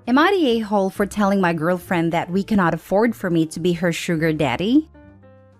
Am I the a-hole for telling my girlfriend that we cannot afford for me to be her sugar daddy?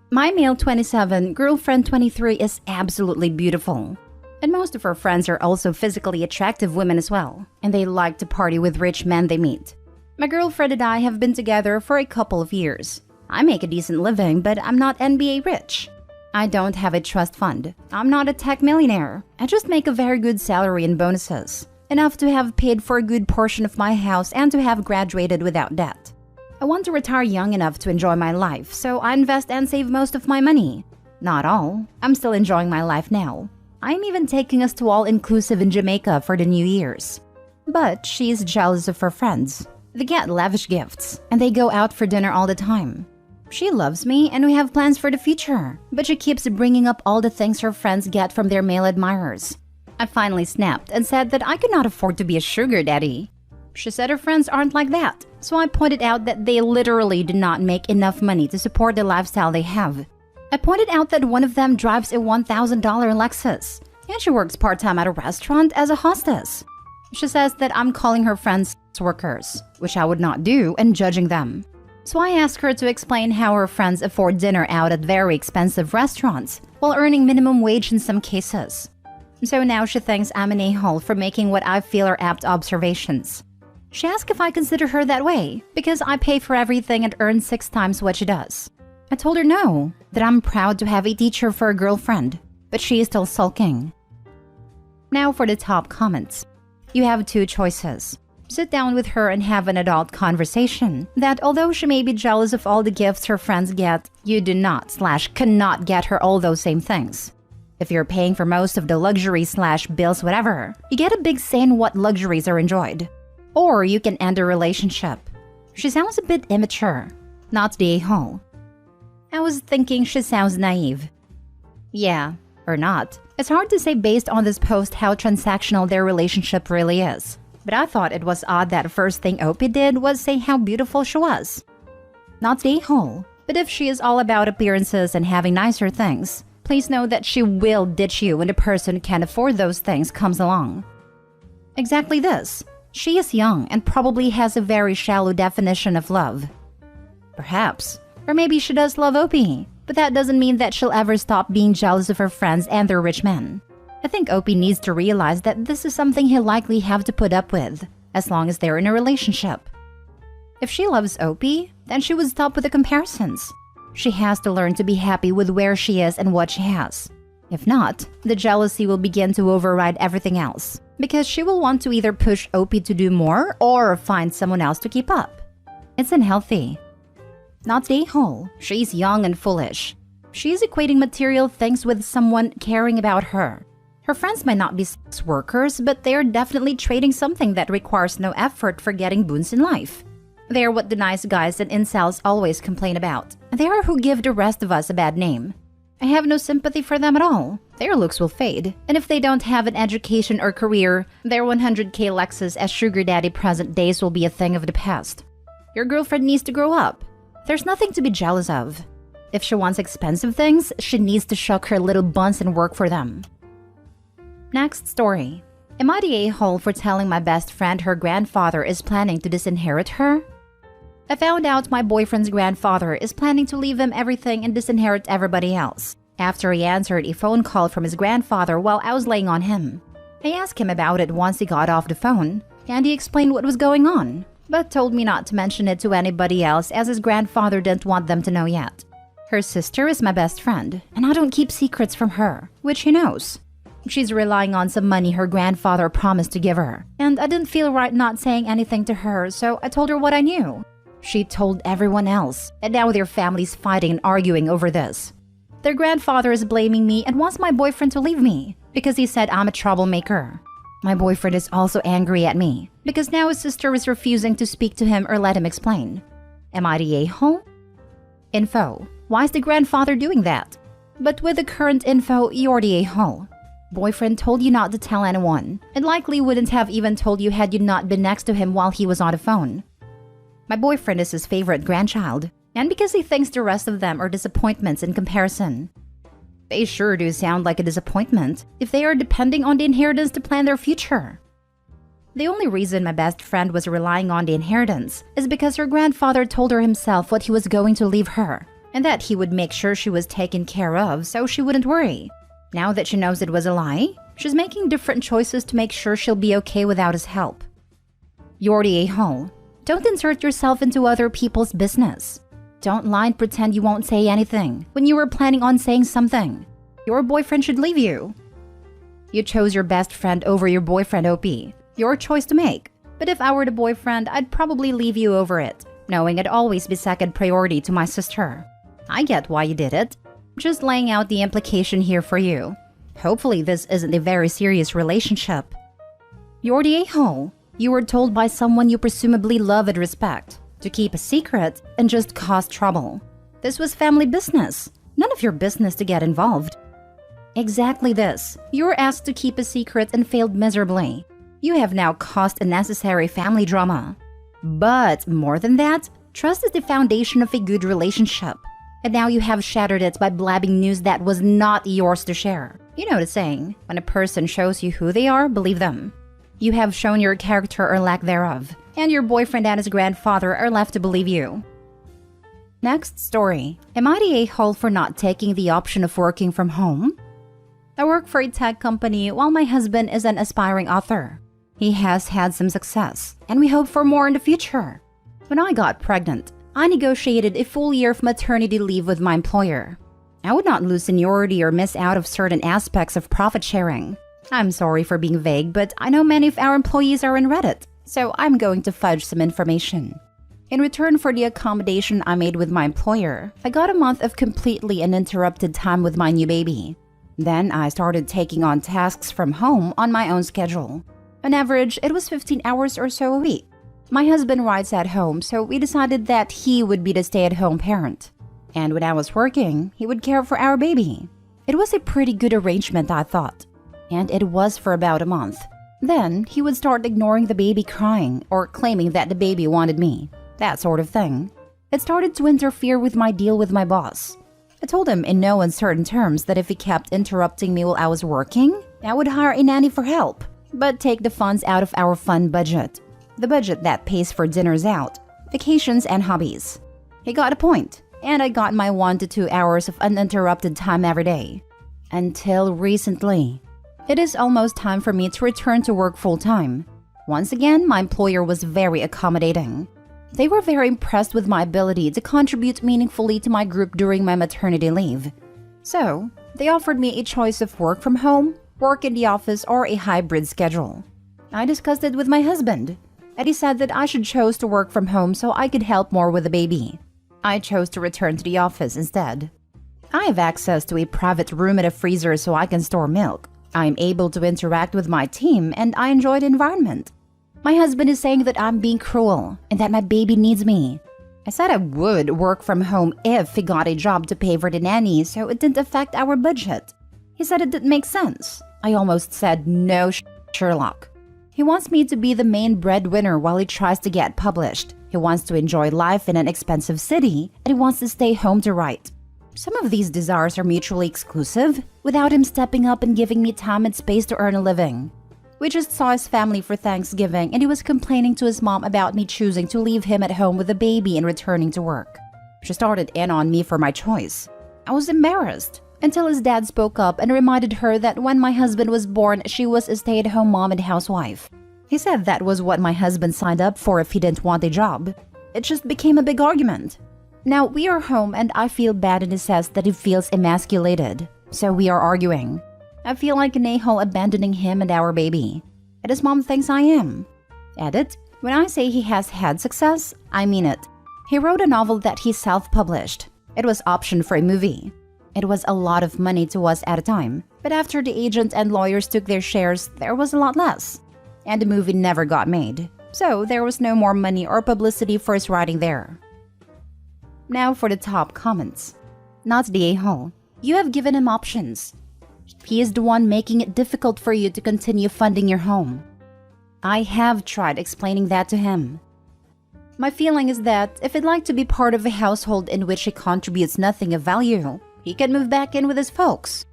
My male 27, girlfriend 23 is absolutely beautiful. And most of her friends are also physically attractive women as well, and they like to party with rich men they meet. My girlfriend and I have been together for a couple of years. I make a decent living, but I'm not NBA rich. I don't have a trust fund. I'm not a tech millionaire. I just make a very good salary and bonuses, enough to have paid for a good portion of my house and to have graduated without debt. I want to retire young enough to enjoy my life, so I invest and save most of my money. Not all. I'm still enjoying my life now. I'm even taking us to all-inclusive in Jamaica for the New Year's. But she's jealous of her friends. They get lavish gifts, and they go out for dinner all the time. She loves me, and we have plans for the future, but she keeps bringing up all the things her friends get from their male admirers. I finally snapped and said that I could not afford to be a sugar daddy. She said her friends aren't like that, so I pointed out that they literally do not make enough money to support the lifestyle they have. I pointed out that one of them drives a $1,000 Lexus, and she works part-time at a restaurant as a hostess. She says that I'm calling her friends workers, which I would not do, and judging them. So I asked her to explain how her friends afford dinner out at very expensive restaurants while earning minimum wage in some cases. So now she thinks I'm an a-hole for making what I feel are apt observations. She asked if I consider her that way because I pay for everything and earn 6 times what she does. I told her no, that I'm proud to have a teacher for a girlfriend, but she is still sulking. Now for the top comments. You have 2 choices. Sit down with her and have an adult conversation that although she may be jealous of all the gifts her friends get, you do not/cannot get her all those same things. If you're paying for most of the luxury/bills whatever, you get a big say in what luxuries are enjoyed. Or you can end a relationship. She sounds a bit immature, not the a-hole. I was thinking she sounds naive. Yeah, or not. It's hard to say based on this post how transactional their relationship really is. But I thought it was odd that the first thing Opie did was say how beautiful she was. Not the a-hole, but if she is all about appearances and having nicer things, please know that she will ditch you when the person who can afford those things comes along. Exactly this. She is young and probably has a very shallow definition of love. Perhaps. Or maybe she does love Opie, but that doesn't mean that she'll ever stop being jealous of her friends and their rich men. I think Opie needs to realize that this is something he'll likely have to put up with, as long as they're in a relationship. If she loves Opie, then she would stop with the comparisons. She has to learn to be happy with where she is and what she has. If not, the jealousy will begin to override everything else, because she will want to either push Opie to do more or find someone else to keep up. It's unhealthy. Not the a-hole. She's young and foolish. She's equating material things with someone caring about her. Her friends might not be sex workers, but they are definitely trading something that requires no effort for getting boons in life. They are what the nice guys and incels always complain about. They are who give the rest of us a bad name. I have no sympathy for them at all. Their looks will fade, and if they don't have an education or career, their 100K Lexus as sugar daddy present days will be a thing of the past. Your girlfriend needs to grow up. There's nothing to be jealous of. If she wants expensive things, she needs to shuck her little buns and work for them. Next story. Am I the a-hole for telling my best friend her grandfather is planning to disinherit her? I found out my boyfriend's grandfather is planning to leave him everything and disinherit everybody else after he answered a phone call from his grandfather while I was laying on him. I asked him about it once he got off the phone, and he explained what was going on, but told me not to mention it to anybody else as his grandfather didn't want them to know yet. Her sister is my best friend, and I don't keep secrets from her, which he knows. She's relying on some money her grandfather promised to give her, and I didn't feel right not saying anything to her, so I told her what I knew. She told everyone else, and now their family's fighting and arguing over this. Their grandfather is blaming me and wants my boyfriend to leave me because he said I'm a troublemaker. My boyfriend is also angry at me because now his sister is refusing to speak to him or let him explain. Am I the a-hole? Info. Why is the grandfather doing that? But with the current info, you're the a-hole. Boyfriend told you not to tell anyone, and likely wouldn't have even told you had you not been next to him while he was on the phone. My boyfriend is his favorite grandchild, and because he thinks the rest of them are disappointments in comparison. They sure do sound like a disappointment if they are depending on the inheritance to plan their future. The only reason my best friend was relying on the inheritance is because her grandfather told her himself what he was going to leave her, and that he would make sure she was taken care of so she wouldn't worry. Now that she knows it was a lie, she's making different choices to make sure she'll be okay without his help. You're the a-hole. Don't insert yourself into other people's business. Don't lie and pretend you won't say anything when you were planning on saying something. Your boyfriend should leave you. You chose your best friend over your boyfriend, OP. Your choice to make. But if I were the boyfriend, I'd probably leave you over it, knowing I'd always be second priority to my sister. I get why you did it. Just laying out the implication here for you. Hopefully this isn't a very serious relationship. You're the a-hole. You were told by someone you presumably love and respect to keep a secret and just cause trouble. This was family business. None of your business to get involved. Exactly this. You were asked to keep a secret and failed miserably. You have now caused unnecessary family drama. But more than that, trust is the foundation of a good relationship. And now you have shattered it by blabbing news that was not yours to share. You know the saying, when a person shows you who they are, believe them. You have shown your character or lack thereof, and your boyfriend and his grandfather are left to believe you. Next story. Am I the a-hole for not taking the option of working from home? I work for a tech company while my husband is an aspiring author. He has had some success, and we hope for more in the future. When I got pregnant, I negotiated a full year of maternity leave with my employer. I would not lose seniority or miss out of certain aspects of profit sharing. I'm sorry for being vague, but I know many of our employees are in Reddit, so I'm going to fudge some information. In return for the accommodation I made with my employer, I got a month of completely uninterrupted time with my new baby. Then I started taking on tasks from home on my own schedule. On average, it was 15 hours or so a week. My husband writes at home, so we decided that he would be the stay-at-home parent. And when I was working, he would care for our baby. It was a pretty good arrangement, I thought. And it was for about a month. Then he would start ignoring the baby crying or claiming that the baby wanted me. That sort of thing. It started to interfere with my deal with my boss. I told him in no uncertain terms that if he kept interrupting me while I was working, I would hire a nanny for help, but take the funds out of our fund budget. The budget that pays for dinners out, vacations, and hobbies. He got a point, and I got my 1 to 2 hours of uninterrupted time every day. Until recently. It is almost time for me to return to work full-time. Once again, my employer was very accommodating. They were very impressed with my ability to contribute meaningfully to my group during my maternity leave. So, they offered me a choice of work from home, work in the office, or a hybrid schedule. I discussed it with my husband, and he said that I should choose to work from home so I could help more with the baby. I chose to return to the office instead. I have access to a private room and a freezer so I can store milk. I am able to interact with my team, and I enjoy the environment. My husband is saying that I'm being cruel and that my baby needs me. I said I would work from home if he got a job to pay for the nanny so it didn't affect our budget. He said it didn't make sense. I almost said no, Sherlock. He wants me to be the main breadwinner while he tries to get published. He wants to enjoy life in an expensive city, and he wants to stay home to write. Some of these desires are mutually exclusive, without him stepping up and giving me time and space to earn a living. We just saw his family for Thanksgiving, and he was complaining to his mom about me choosing to leave him at home with a baby and returning to work. She started in on me for my choice. I was embarrassed, until his dad spoke up and reminded her that when my husband was born, she was a stay-at-home mom and housewife. He said that was what my husband signed up for if he didn't want a job. It just became a big argument. Now we are home and I feel bad, and he says that he feels emasculated. So we are arguing. I feel like an a-hole abandoning him and our baby. And his mom thinks I am. Edit. When I say he has had success, I mean it. He wrote a novel that he self-published. It was optioned for a movie. It was a lot of money to us at a time. But after the agent and lawyers took their shares, there was a lot less. And the movie never got made. So there was no more money or publicity for his writing there. Now for the top comments. Not the a-hole. You have given him options. He is the one making it difficult for you to continue funding your home. I have tried explaining that to him. My feeling is that if he'd like to be part of a household in which he contributes nothing of value, he can move back in with his folks.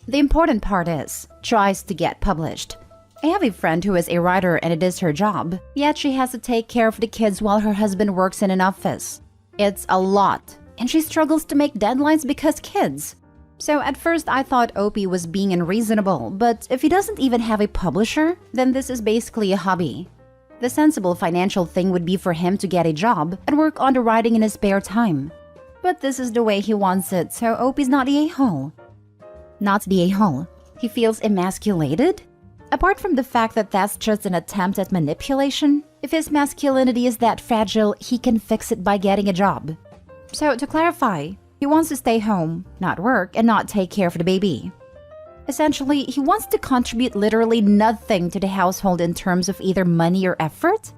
The important part is, tries to get published. I have a friend who is a writer and it is her job, yet she has to take care of the kids while her husband works in an office. It's a lot, and she struggles to make deadlines because kids. So at first I thought Opie was being unreasonable, but if he doesn't even have a publisher, then this is basically a hobby. The sensible financial thing would be for him to get a job and work on the writing in his spare time. But this is the way he wants it, so Opie's not the a-hole. Not the a-hole. He feels emasculated? Apart from the fact that that's just an attempt at manipulation, if his masculinity is that fragile, he can fix it by getting a job. So to clarify, he wants to stay home, not work, and not take care of the baby. Essentially, he wants to contribute literally nothing to the household in terms of either money or effort.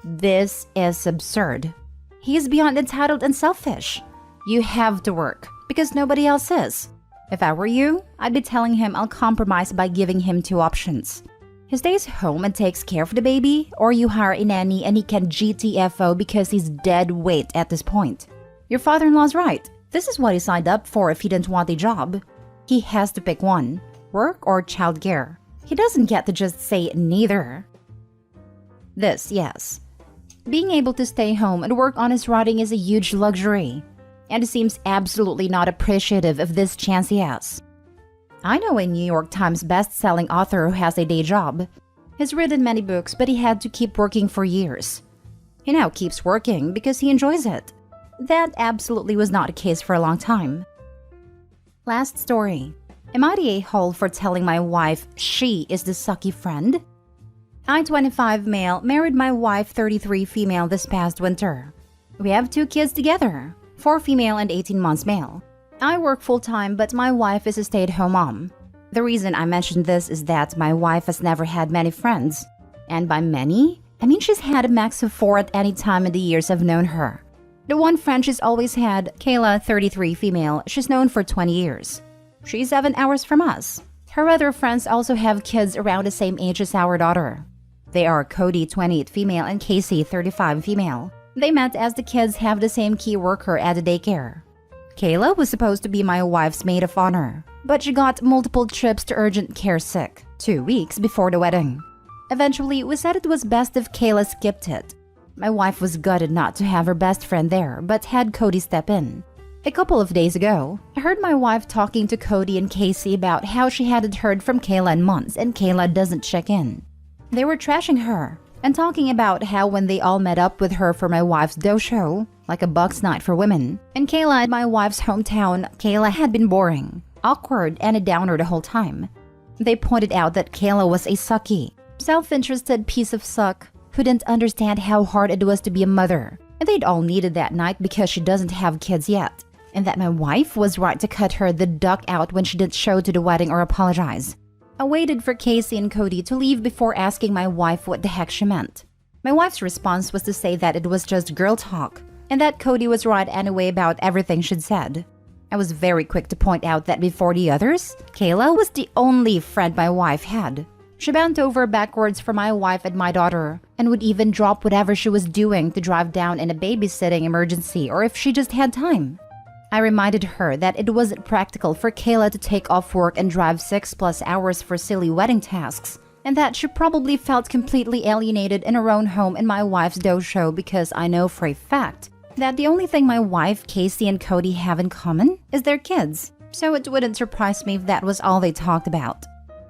This is absurd. He is beyond entitled and selfish. You have to work, because nobody else is. If I were you, I'd be telling him I'll compromise by giving him two options. He stays home and takes care of the baby, or you hire a nanny and he can GTFO because he's dead weight at this point. Your father-in-law's right. This is what he signed up for if he didn't want a job. He has to pick one, work or childcare. He doesn't get to just say neither. This, yes. Being able to stay home and work on his writing is a huge luxury, and he seems absolutely not appreciative of this chance he has. I know a New York Times best-selling author who has a day job. He's written many books, but he had to keep working for years. He now keeps working because he enjoys it. That absolutely was not the case for a long time. Last story. Am I the a-hole for telling my wife she is the sucky friend? I, 25 male, married my wife, 33 female, this past winter. We have 2 kids together, 4 female and 18 months male. I work full-time, but my wife is a stay-at-home mom. The reason I mention this is that my wife has never had many friends. And by many, I mean she's had a max of 4 at any time in the years I've known her. The one friend she's always had, Kayla, 33 female, she's known for 20 years. She's 7 hours from us. Her other friends also have kids around the same age as our daughter. They are Cody, 28 female, and Casey, 35 female. They met as the kids have the same key worker at the daycare. Kayla was supposed to be my wife's maid of honor, but she got multiple trips to urgent care sick 2 weeks before the wedding. Eventually, we said it was best if Kayla skipped it. My wife was gutted not to have her best friend there, but had Cody step in. A couple of days ago, I heard my wife talking to Cody and Casey about how she hadn't heard from Kayla in months and Kayla doesn't check in. They were trashing her and talking about how when they all met up with her for my wife's dough show, like a Bucks night for women, and Kayla at my wife's hometown, Kayla had been boring, awkward, and a downer the whole time. They pointed out that Kayla was a sucky, self-interested piece of suck who didn't understand how hard it was to be a mother, and they'd all needed that night because she doesn't have kids yet, and that my wife was right to cut her the duck out when she didn't show to the wedding or apologize. I waited for Casey and Cody to leave before asking my wife what the heck she meant. My wife's response was to say that it was just girl talk, and that Cody was right anyway about everything she'd said. I was very quick to point out that before the others, Kayla was the only friend my wife had. She bent over backwards for my wife and my daughter, and would even drop whatever she was doing to drive down in a babysitting emergency or if she just had time. I reminded her that it wasn't practical for Kayla to take off work and drive 6+ hours for silly wedding tasks, and that she probably felt completely alienated in her own home in my wife's dough show because I know for a fact that the only thing my wife, Casey, and Cody have in common is their kids, so it wouldn't surprise me if that was all they talked about.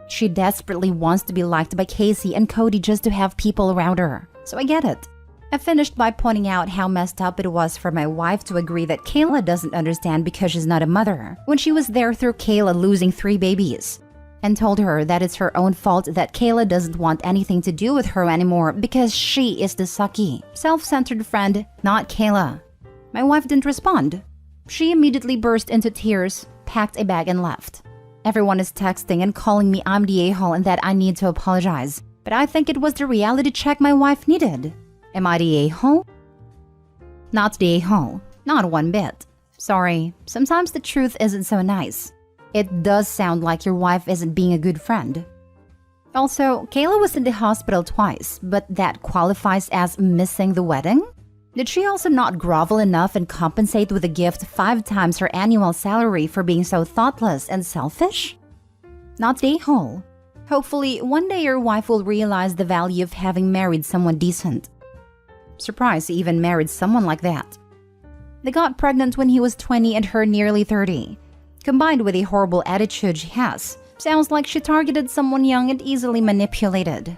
She desperately wants to be liked by Casey and Cody just to have people around her, so I get it. I finished by pointing out how messed up it was for my wife to agree that Kayla doesn't understand because she's not a mother, when she was there through Kayla losing 3 babies, and told her that it's her own fault that Kayla doesn't want anything to do with her anymore because she is the sucky, self-centered friend, not Kayla. My wife didn't respond. She immediately burst into tears, packed a bag, and left. Everyone is texting and calling me I'm the a-hole and that I need to apologize, but I think it was the reality check my wife needed. Am I the a-hole? Not the a-hole. Not one bit. Sorry, sometimes the truth isn't so nice. It does sound like your wife isn't being a good friend. Also, Kayla was in the hospital twice, but that qualifies as missing the wedding? Did she also not grovel enough and compensate with a gift 5 times her annual salary for being so thoughtless and selfish? Not the a-hole. Hopefully, one day your wife will realize the value of having married someone decent. Surprised he even married someone like that. They got pregnant when he was 20 and her nearly 30. Combined with a horrible attitude she has, sounds like she targeted someone young and easily manipulated.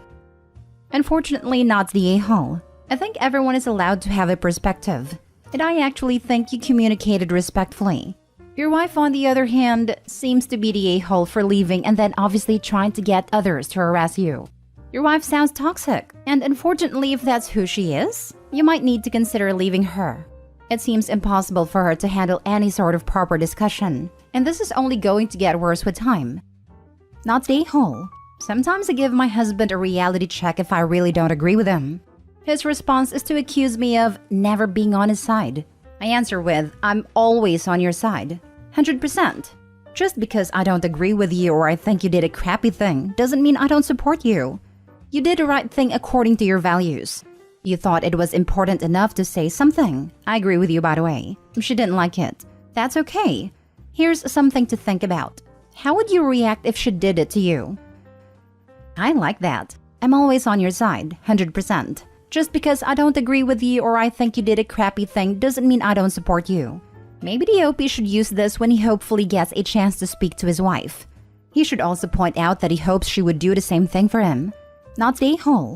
Unfortunately, not the a-hole. I think everyone is allowed to have a perspective, and I actually think you communicated respectfully. Your wife, on the other hand, seems to be the a-hole for leaving and then obviously trying to get others to harass you. Your wife sounds toxic, and unfortunately, if that's who she is, you might need to consider leaving her. It seems impossible for her to handle any sort of proper discussion, and this is only going to get worse with time. Not the a-hole. Sometimes I give my husband a reality check if I really don't agree with him. His response is to accuse me of never being on his side. I answer with, I'm always on your side. 100%. Just because I don't agree with you or I think you did a crappy thing doesn't mean I don't support you. You did the right thing according to your values. You thought it was important enough to say something. I agree with you, by the way. She didn't like it. That's okay. Here's something to think about. How would you react if she did it to you? I like that. I'm always on your side, 100%. Just because I don't agree with you or I think you did a crappy thing doesn't mean I don't support you. Maybe the OP should use this when he hopefully gets a chance to speak to his wife. He should also point out that he hopes she would do the same thing for him. Not the a-hole.